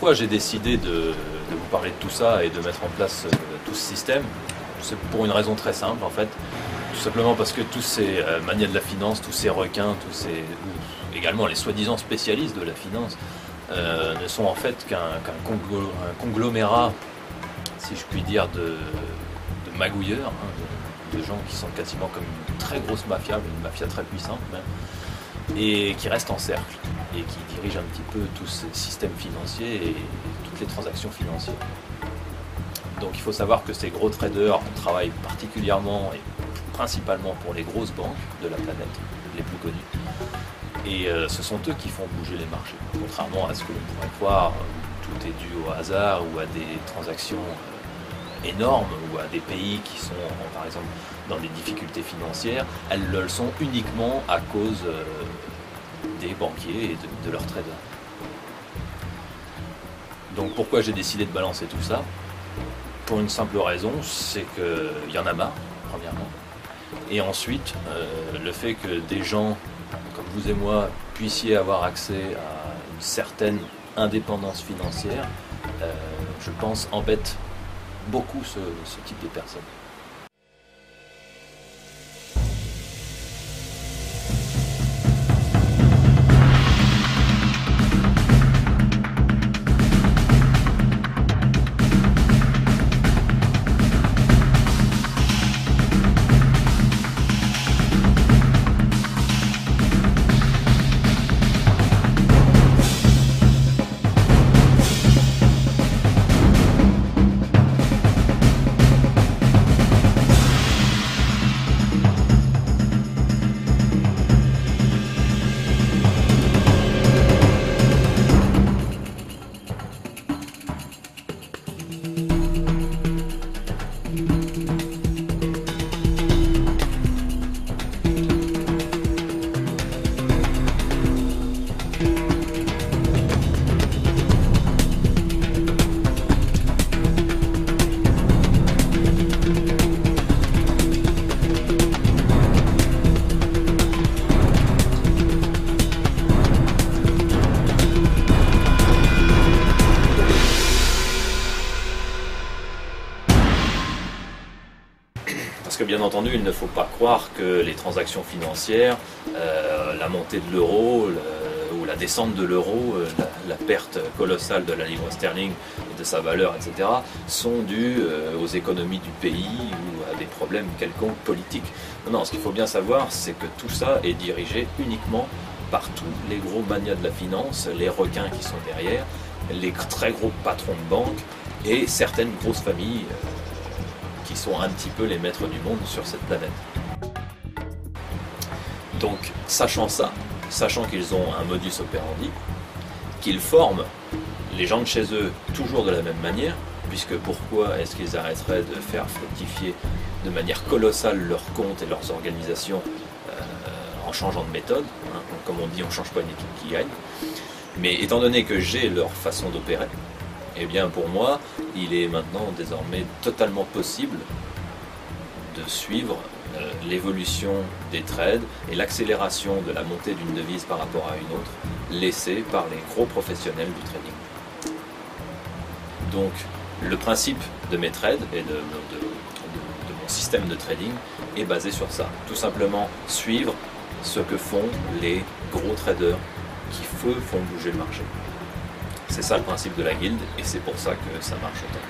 pourquoi j'ai décidé de vous parler de tout ça et de mettre en place tout ce système? C'est pour une raison très simple en fait. Tout simplement parce que tous ces manias de la finance, tous ces requins, ou également les soi-disant spécialistes de la finance, ne sont en fait qu'un conglomérat, si je puis dire, de magouilleurs, hein, de gens qui sont quasiment comme une très grosse mafia, une mafia très puissante même, et qui restent en cercle, et qui dirigent un petit peu tous ces systèmes financiers et toutes les transactions financières. Donc il faut savoir que ces gros traders travaillent particulièrement et principalement pour les grosses banques de la planète, les plus connues. Et ce sont eux qui font bouger les marchés. Contrairement à ce que l'on pourrait croire, où tout est dû au hasard ou à des transactions énormes ou à des pays qui sont, par exemple, dans des difficultés financières, elles le sont uniquement à cause des banquiers et de leurs traders. Donc pourquoi j'ai décidé de balancer tout ça? Pour une simple raison, c'est qu'il y en a marre, premièrement. Et ensuite, le fait que des gens comme vous et moi puissiez avoir accès à une certaine indépendance financière, je pense, embête beaucoup ce type de personnes. Parce que bien entendu, il ne faut pas croire que les transactions financières, la montée de l'euro ou la descente de l'euro, la perte colossale de la livre sterling et de sa valeur, etc., sont dues aux économies du pays ou à des problèmes quelconques politiques. Non, ce qu'il faut bien savoir, c'est que tout ça est dirigé uniquement par tous les gros manias de la finance, les requins qui sont derrière, les très gros patrons de banque et certaines grosses familles qui sont un petit peu les maîtres du monde sur cette planète. Donc, sachant ça, sachant qu'ils ont un modus operandi, qu'ils forment les gens de chez eux toujours de la même manière, puisque pourquoi est-ce qu'ils arrêteraient de faire fructifier de manière colossale leurs comptes et leurs organisations en changeant de méthode, hein, comme on dit, on ne change pas une équipe qui gagne. Mais étant donné que j'ai leur façon d'opérer, eh bien pour moi, il est maintenant désormais totalement possible de suivre l'évolution des trades et l'accélération de la montée d'une devise par rapport à une autre, laissée par les gros professionnels du trading. Donc le principe de mes trades et de mon système de trading est basé sur ça. Tout simplement suivre ce que font les gros traders qui font bouger le marché. C'est ça le principe de la guilde et c'est pour ça que ça marche autant.